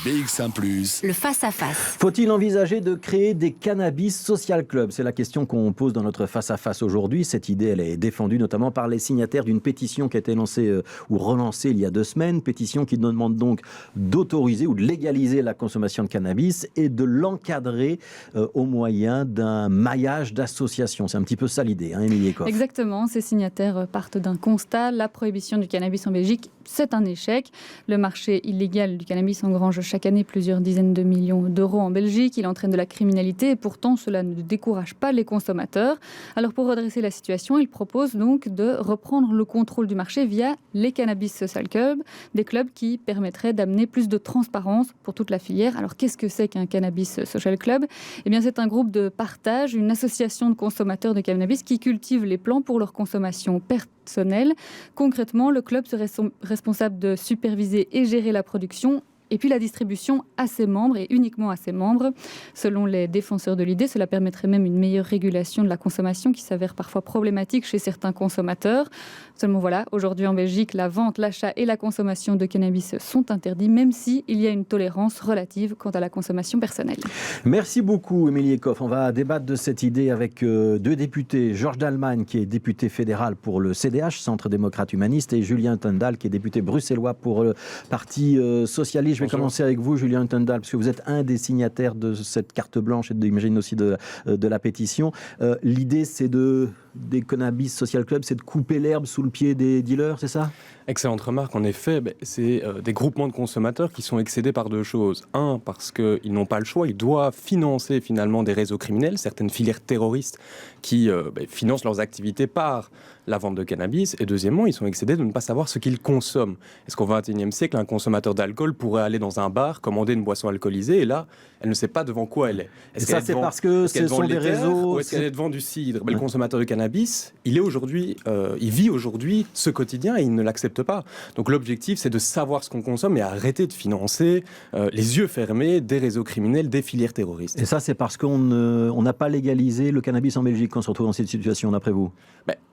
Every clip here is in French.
BX1 +. Le face-à-face. Faut-il envisager de créer des cannabis social clubs? C'est la question qu'on pose dans notre face-à-face aujourd'hui. Cette idée, elle est défendue notamment par les signataires d'une pétition qui a été lancée ou relancée il y a 2 semaines. Pétition qui demande donc d'autoriser ou de légaliser la consommation de cannabis et de l'encadrer au moyen d'un maillage d'associations. C'est un petit peu ça l'idée, Émilie Ecoff. Exactement. Ces signataires partent d'un constat. La prohibition du cannabis en Belgique, c'est un échec. Le marché illégal du cannabis engrange chaque année plusieurs dizaines de millions d'euros en Belgique. Il entraîne de la criminalité et pourtant cela ne décourage pas les consommateurs. Alors pour redresser la situation, il propose donc de reprendre le contrôle du marché via les cannabis social clubs, des clubs qui permettraient d'amener plus de transparence pour toute la filière. Alors qu'est-ce que c'est qu'un cannabis social club? Eh bien c'est un groupe de partage, une association de consommateurs de cannabis qui cultivent les plants pour leur consommation personnelle. Concrètement, le club serait responsable de superviser et gérer la production et puis la distribution à ses membres et uniquement à ses membres. Selon les défenseurs de l'idée, cela permettrait même une meilleure régulation de la consommation qui s'avère parfois problématique chez certains consommateurs. Seulement voilà, aujourd'hui en Belgique, la vente, l'achat et la consommation de cannabis sont interdits, même s'il y a une tolérance relative quant à la consommation personnelle. Merci beaucoup, Émilie Ecoff. On va débattre de cette idée avec 2 députés. Georges Dallemagne, qui est député fédéral pour le CDH, Centre démocrate humaniste, et Julien Tendal, qui est député bruxellois pour le Parti socialiste. Je vais commencer avec vous, Julien Tendal, parce que vous êtes un des signataires de cette carte blanche et j'imagine aussi de la pétition. L'idée, c'est des cannabis social clubs, c'est de couper l'herbe sous le pied des dealers, c'est ça? Excellente remarque, en effet, c'est des groupements de consommateurs qui sont excédés par 2 choses. Un, parce qu'ils n'ont pas le choix, ils doivent financer finalement des réseaux criminels, certaines filières terroristes qui financent leurs activités par la vente de cannabis. Et deuxièmement, ils sont excédés de ne pas savoir ce qu'ils consomment. Est-ce qu'au XXIe siècle, un consommateur d'alcool pourrait aller dans un bar, commander une boisson alcoolisée, et là, elle ne sait pas devant quoi elle est. Et ça, c'est parce que ce sont des réseaux... Ou est-ce qu'elle est devant du cidre? Le consommateur de cannabis, il vit aujourd'hui ce quotidien et il ne l'accepte pas. Donc l'objectif, c'est de savoir ce qu'on consomme et arrêter de financer, les yeux fermés, des réseaux criminels, des filières terroristes. Et ça, c'est parce qu'on n'a pas légalisé le cannabis en Belgique qu'on se retrouve dans cette situation, d'après vous?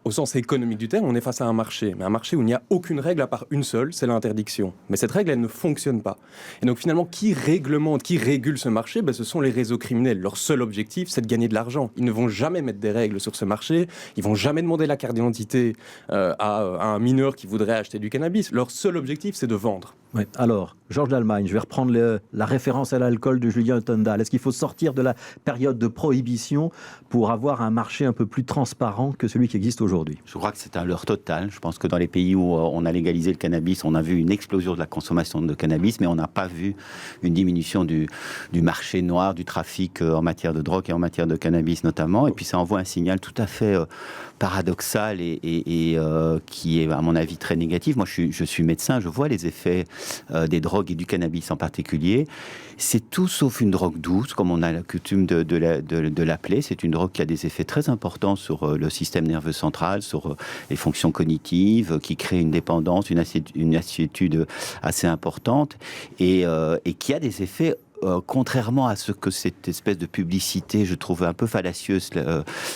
Au sens économique du terme, on est face à un marché. Mais un marché où il n'y a aucune règle à part une seule, c'est l'interdiction. Mais cette règle, elle ne fonctionne pas. Et donc finalement, qui réglemente, qui régule ce marché? Ce sont les réseaux criminels. Leur seul objectif, c'est de gagner de l'argent. Ils ne vont jamais mettre des règles sur ce marché. Ils vont jamais demander la carte d'identité à un mineur qui voudrait acheter du cannabis. Leur seul objectif, c'est de vendre. Ouais. Alors, Georges Dallemagne, je vais reprendre la référence à l'alcool de Julien Tendal. Est-ce qu'il faut sortir de la période de prohibition pour avoir un marché un peu plus transparent que celui qui existe aujourd'hui? Je crois que c'est un leurre total. Je pense que dans les pays où on a légalisé le cannabis, on a vu une explosion de la consommation de cannabis, mais on n'a pas vu une diminution du marché noir, du trafic en matière de drogue et en matière de cannabis notamment. Et puis ça envoie un signal tout à fait paradoxal et qui est à mon avis très négatif. Moi je suis médecin, je vois les effets des drogues et du cannabis en particulier. C'est tout sauf une drogue douce, comme on a la coutume de l'appeler. C'est une drogue qui a des effets très importants sur le système nerveux central, sur les fonctions cognitives, qui crée une dépendance, une assiétude assez importante et qui a des effets contrairement à ce que cette espèce de publicité, je trouve un peu fallacieuse,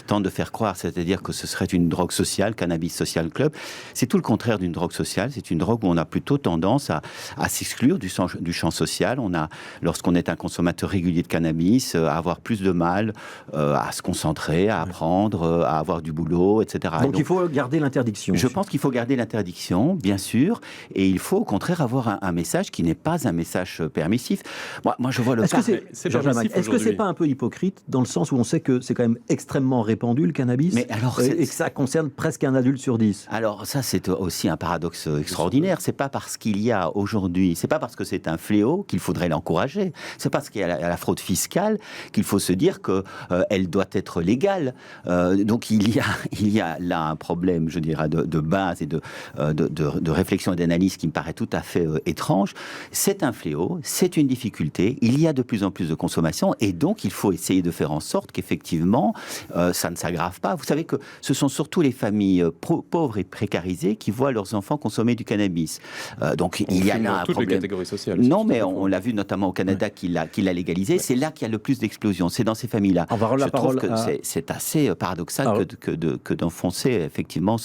tente de faire croire, c'est-à-dire que ce serait une drogue sociale, cannabis social club, c'est tout le contraire d'une drogue sociale. C'est une drogue où on a plutôt tendance à s'exclure du champ social. On a, lorsqu'on est un consommateur régulier de cannabis, à avoir plus de mal à se concentrer, à apprendre, à avoir du boulot, etc. Donc il faut garder l'interdiction. Je pense qu'il faut garder l'interdiction, bien sûr, et il faut au contraire avoir un message qui n'est pas un message permissif. Moi je vois le cas. Est-ce que c'est pas un peu hypocrite dans le sens où on sait que c'est quand même extrêmement répandu le cannabis, et que ça concerne presque un adulte sur 10? Alors ça, c'est aussi un paradoxe extraordinaire. C'est pas parce qu'il y a aujourd'hui, c'est pas parce que c'est un fléau qu'il faudrait l'encourager. C'est parce qu'il y a la fraude fiscale qu'il faut se dire que elle doit être légale. Donc il y a là un problème, je dirais, de base et de réflexion et d'analyse qui me paraît tout à fait étrange. C'est un fléau, c'est une difficulté. il y a de plus en plus de consommation et donc il faut essayer de faire en sorte qu'effectivement ça ne s'aggrave pas. Vous savez que ce sont surtout les familles pauvres et précarisées qui voient leurs enfants consommer du cannabis. Donc il y a là un toutes problème. les catégories sociales. Non, mais on l'a vu notamment au Canada qui l'a légalisé. C'est là qu'il y a le plus d'explosion. C'est dans ces familles-là. On va rendre la parole trouve que c'est assez paradoxal que d'enfoncer effectivement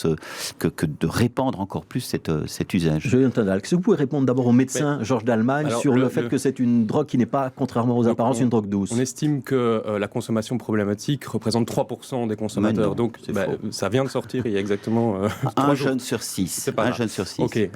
que de répandre encore plus cet usage. Julien Tendal, est-ce que vous pouvez répondre d'abord au médecin Georges d'Allemagne sur le fait que c'est une drogue qui n'est pas, contrairement aux apparences, une drogue douce? On estime que la consommation problématique représente 3% des consommateurs. Non, donc ça vient de sortir il y a exactement un jeune sur 6. Un jeune sur 6. Ok.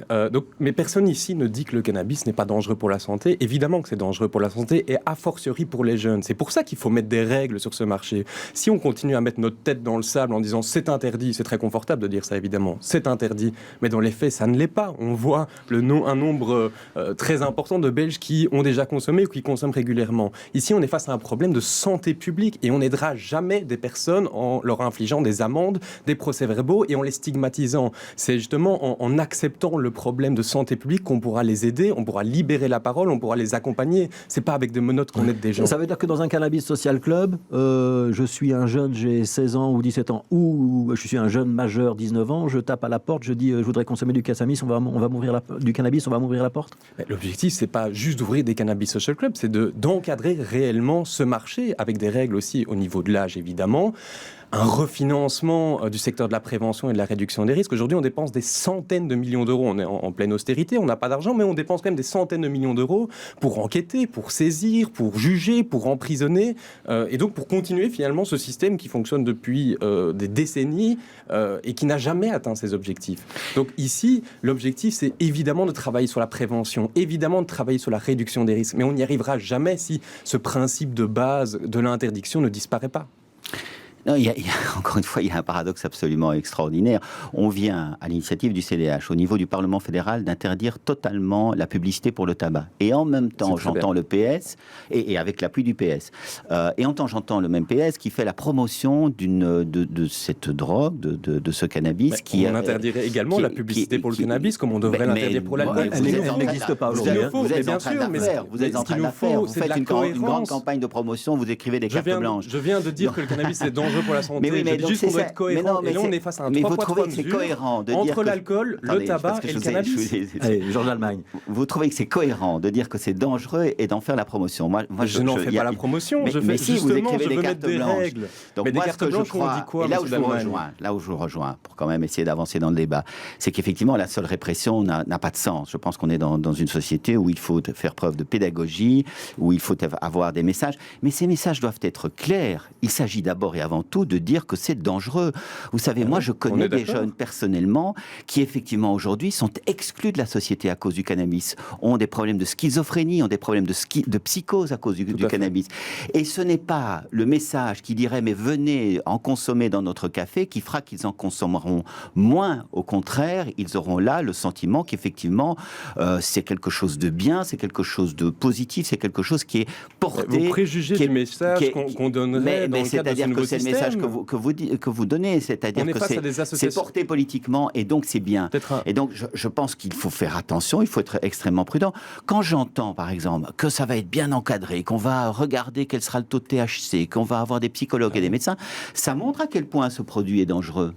Mais personne ici ne dit que le cannabis n'est pas dangereux pour la santé. Évidemment que c'est dangereux pour la santé et a fortiori pour les jeunes. C'est pour ça qu'il faut mettre des règles sur ce marché. Si on continue à mettre notre tête dans le sable en disant c'est interdit, c'est très confortable de dire ça évidemment, c'est interdit, mais dans les faits ça ne l'est pas. On voit un nombre très important de Belges qui ont déjà consommé ou qui consomment régulièrement. Ici on est face à un problème de santé publique et on n'aidera jamais des personnes en leur infligeant des amendes, des procès-verbaux et en les stigmatisant. C'est justement en acceptant le problème de santé publique qu'on pourra les aider, on pourra libérer la parole, on pourra les accompagner. C'est pas avec des menottes qu'on aide des gens. Ça veut dire que dans un cannabis social club, je suis un jeune, j'ai 16 ans ou 17 ans, ou je suis un jeune majeur, 19 ans, je tape à la porte, je dis je voudrais consommer du cannabis, on va m'ouvrir du cannabis, on va m'ouvrir la porte. Mais l'objectif, c'est pas juste d'ouvrir des cannabis social clubs, c'est d'encadrer réellement ce marché avec des règles aussi au niveau de l'âge évidemment. Un refinancement du secteur de la prévention et de la réduction des risques. Aujourd'hui, on dépense des centaines de millions d'euros. On est en pleine austérité, on n'a pas d'argent, mais on dépense quand même des centaines de millions d'euros pour enquêter, pour saisir, pour juger, pour emprisonner, et donc pour continuer finalement ce système qui fonctionne depuis des décennies et qui n'a jamais atteint ses objectifs. Donc ici, l'objectif, c'est évidemment de travailler sur la prévention, évidemment de travailler sur la réduction des risques, mais on n'y arrivera jamais si ce principe de base de l'interdiction ne disparaît pas. Non, encore une fois, il y a un paradoxe absolument extraordinaire. On vient, à l'initiative du CDH, au niveau du Parlement fédéral, d'interdire totalement la publicité pour le tabac. Et en même temps, j'entends le PS, et avec l'appui du PS, et en même temps, j'entends le même PS qui fait la promotion de cette drogue, de ce cannabis. On interdirait également la publicité pour le cannabis, comme on devrait l'interdire pour l'alcool. Elle n'existe pas aujourd'hui. Vous êtes en train de la faire. Vous êtes en train de la faire. Vous faites une grande campagne de promotion, vous écrivez des cartes blanches. Je viens de dire que le cannabis est dangereux pour la santé. Mais je dis juste qu'on doit être cohérent. Et là, on est face à un 3 poids 3 mesures entre l'alcool, le tabac et le cannabis. Allez, Georges d'Allemagne. Vous trouvez que c'est cohérent de dire que c'est dangereux et d'en faire la promotion? Moi, je n'en fais pas la promotion. Mais si, vous écrivez des cartes blanches. Donc moi, ce que je crois, et là où je vous rejoins, pour quand même essayer d'avancer dans le débat, c'est qu'effectivement, la seule répression n'a pas de sens. Je pense qu'on est dans une société où il faut faire preuve de pédagogie, où il faut avoir des messages. Mais ces messages doivent être clairs. Il s'agit d'abord et avant tout de dire que c'est dangereux. Vous savez, moi, je connais des jeunes personnellement qui, effectivement, aujourd'hui, sont exclus de la société à cause du cannabis, ont des problèmes de schizophrénie, ont des problèmes de psychose à cause du cannabis. Et ce n'est pas le message qui dirait « mais venez en consommer dans notre café » qui fera qu'ils en consommeront moins. Au contraire, ils auront là le sentiment qu'effectivement, c'est quelque chose de bien, c'est quelque chose de positif, c'est quelque chose qui est porté... Vous préjugez du message qu'on donnerait dans le cadre de ce nouveau système. C'est le message que vous donnez, c'est-à-dire que c'est porté politiquement et donc c'est bien. Et donc je pense qu'il faut faire attention, il faut être extrêmement prudent. Quand j'entends par exemple que ça va être bien encadré, qu'on va regarder quel sera le taux de THC, qu'on va avoir des psychologues et des médecins, ça montre à quel point ce produit est dangereux.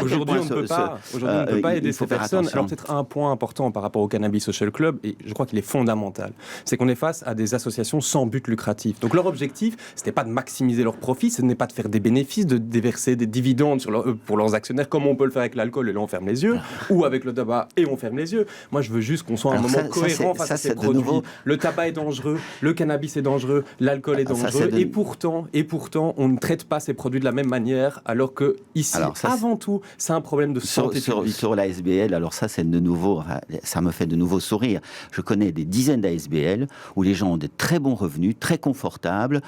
Aujourd'hui, on ne peut pas aider ces personnes. Alors peut-être un point important par rapport au Cannabis Social Club, et je crois qu'il est fondamental, c'est qu'on est face à des associations sans but lucratif. Donc leur objectif, ce n'est pas de maximiser leurs profits, ce n'est pas de faire des bénéfices, de déverser des dividendes pour leurs actionnaires, comme on peut le faire avec l'alcool et là on ferme les yeux, ou avec le tabac et on ferme les yeux. Moi je veux juste qu'on soit à un moment cohérent face à ces produits. Le tabac est dangereux, le cannabis est dangereux, l'alcool est dangereux, et pourtant on ne traite pas ces produits de la même manière, alors que ici, avant tout, c'est un problème de santé publique. Sur la SBL, alors ça c'est de nouveau, ça me fait de nouveau sourire. Je connais des dizaines d'ASBL où les gens ont des très bons revenus, très confortables,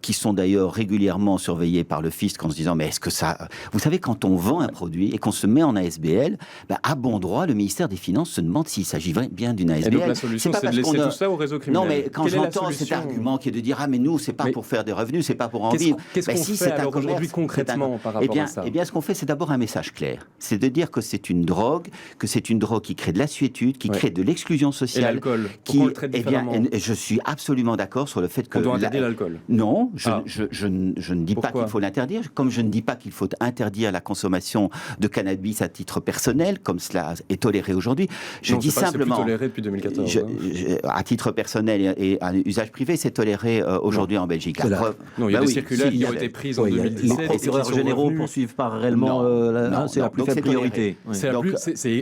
qui sont d'ailleurs régulièrement surveillés effrayé par le fisc en se disant mais est-ce que ça... Vous savez, quand on vend un produit et qu'on se met en ASBL, à bon droit, le ministère des Finances se demande s'il s'agit bien d'une ASBL. Et donc la solution, c'est de laisser tout ça au réseau criminel. Non, mais quand j'entends cet argument qui est de dire mais nous, c'est pas pour faire des revenus, c'est pas pour en vivre. Qu'est-ce qu'on fait alors aujourd'hui concrètement par rapport à ça? Eh bien, ce qu'on fait, c'est d'abord un message clair. C'est de dire que c'est une drogue, qui crée de lassitude, qui crée de l'exclusion sociale. Et l'alcool, pourquoi on le traite différemment? Je suis absolument d'accord sur le fait que... On doit interdire l'alcool. Non, je ne dis pas qu'il faut l'interdire, comme je ne dis pas qu'il faut interdire la consommation de cannabis à titre personnel, comme cela est toléré aujourd'hui. Je dis simplement... C'est plus toléré depuis 2014. À titre personnel et à usage privé, c'est toléré aujourd'hui en Belgique. Non, il y a des circulaires qui ont été prises en 2017. Les procureurs généraux poursuivent pas réellement... c'est la plus faible priorité.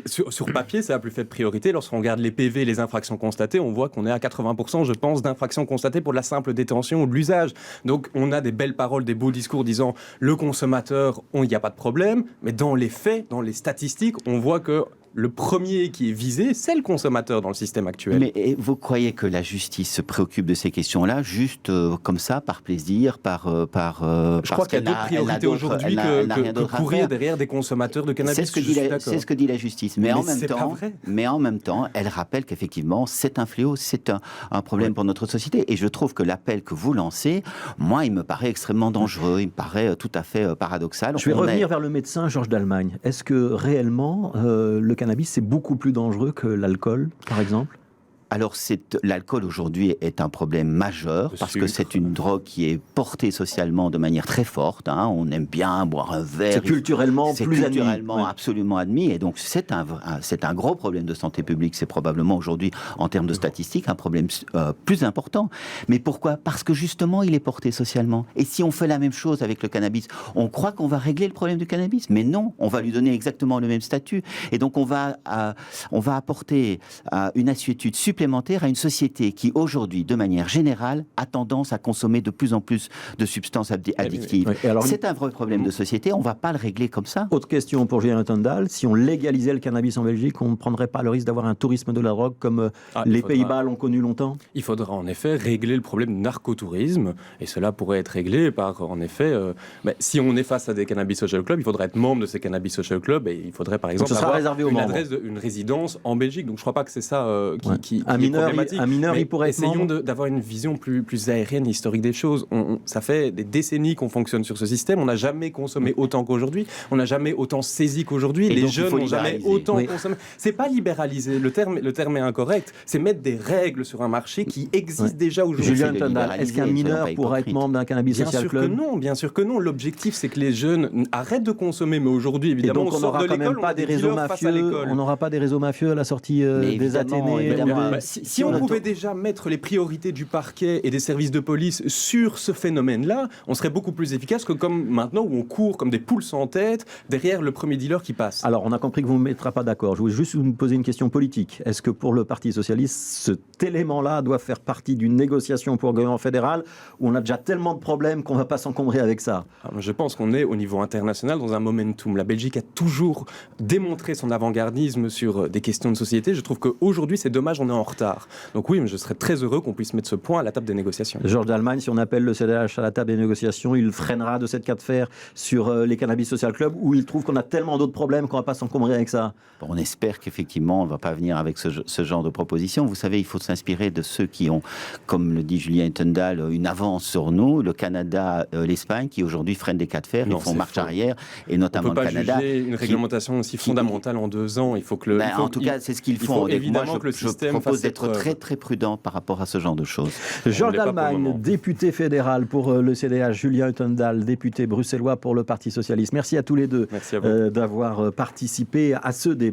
Sur papier, c'est la plus faible priorité. Lorsqu'on regarde les PV, les infractions constatées, on voit qu'on est à 80%, je pense, d'infractions constatées pour de la simple détention ou de l'usage. Donc on a des belles paroles, des beaux discours disant le consommateur, il n'y a pas de problème, mais dans les faits, dans les statistiques, on voit que le premier qui est visé, c'est le consommateur dans le système actuel. Mais vous croyez que la justice se préoccupe de ces questions-là, juste comme ça, par plaisir, Je crois qu'il y a d'autres priorités aujourd'hui que courir derrière des consommateurs de cannabis. C'est ce que dit la justice. Mais en même temps, elle rappelle qu'effectivement, c'est un fléau, c'est un problème pour notre société. Et je trouve que l'appel que vous lancez, moi, il me paraît extrêmement dangereux, il me paraît tout à fait paradoxal. Je vais revenir vers le médecin Georges d'Allemagne. Est-ce que réellement, le cannabis, c'est beaucoup plus dangereux que l'alcool, par exemple? Alors, l'alcool aujourd'hui est un problème majeur parce que c'est une drogue qui est portée socialement de manière très forte. On aime bien boire un verre. C'est culturellement absolument admis. Et donc, c'est un gros problème de santé publique. C'est probablement aujourd'hui, en termes de statistiques, un problème plus important. Mais pourquoi? Parce que justement, il est porté socialement. Et si on fait la même chose avec le cannabis, on croit qu'on va régler le problème du cannabis. Mais non, on va lui donner exactement le même statut. Et donc, on va apporter une assiétude supplémentaire à une société qui, aujourd'hui, de manière générale, a tendance à consommer de plus en plus de substances addictives. Oui. Alors, c'est un vrai problème de société, on ne va pas le régler comme ça. Autre question pour Julien Tendal, si on légalisait le cannabis en Belgique, on ne prendrait pas le risque d'avoir un tourisme de la drogue comme les Pays-Bas l'ont connu longtemps? Il faudra en effet régler le problème du narcotourisme, et cela pourrait être réglé par, en effet, si on est face à des cannabis social clubs, il faudrait être membre de ces cannabis social clubs, et il faudrait par exemple avoir une résidence en Belgique. Donc je ne crois pas que c'est ça qui un mineur, il pourrait être essayons d'avoir une vision plus aérienne, historique des choses. Ça fait des décennies qu'on fonctionne sur ce système. On n'a jamais consommé autant qu'aujourd'hui. On n'a jamais autant saisi qu'aujourd'hui. Les jeunes n'ont jamais autant consommé. C'est pas libéraliser. Le terme est incorrect. C'est mettre des règles sur un marché qui existe déjà aujourd'hui. Julien Tendal, est-ce qu'un mineur pourrait être membre d'un cannabis social club? Bien sûr que non. L'objectif, c'est que les jeunes arrêtent de consommer. Mais aujourd'hui, évidemment, on sort de l'école, on n'aura pas des réseaux mafieux à la sortie des Athénées. Si on pouvait déjà mettre les priorités du parquet et des services de police sur ce phénomène-là, on serait beaucoup plus efficace que comme maintenant où on court comme des poules sans tête derrière le premier dealer qui passe. Alors, on a compris que vous ne me mettrez pas d'accord. Je voulais juste vous poser une question politique. Est-ce que pour le Parti Socialiste, cet élément-là doit faire partie d'une négociation pour le gouvernement fédéral où on a déjà tellement de problèmes qu'on ne va pas s'encombrer avec ça? Je pense qu'on est au niveau international dans un momentum. La Belgique a toujours démontré son avant-gardisme sur des questions de société. Je trouve qu'aujourd'hui, c'est dommage, on est en retard. Donc oui, mais je serais très heureux qu'on puisse mettre ce point à la table des négociations. Georges d'Allemagne, si on appelle le CDH à la table des négociations, il freinera de cette cas de fer sur les cannabis social club, où il trouve qu'on a tellement d'autres problèmes qu'on ne va pas s'encombrer avec ça. On espère qu'effectivement, on ne va pas venir avec ce genre de proposition. Vous savez, il faut s'inspirer de ceux qui ont, comme le dit Julien Tendal, une avance sur nous, le Canada, l'Espagne, qui aujourd'hui freinent des cas de fer, ils font marche arrière, et notamment le Canada. On ne peut pas juger une réglementation aussi fondamentale en 2 ans. Il faut que en tout cas, c'est ce qu'ils font. Évidemment que le système propose d'être très très prudent par rapport à ce genre de choses. Georges d'Allemagne, député fédéral pour le CDH, Julien Tendal, député bruxellois pour le Parti Socialiste. Merci à tous les deux d'avoir participé à ce débat.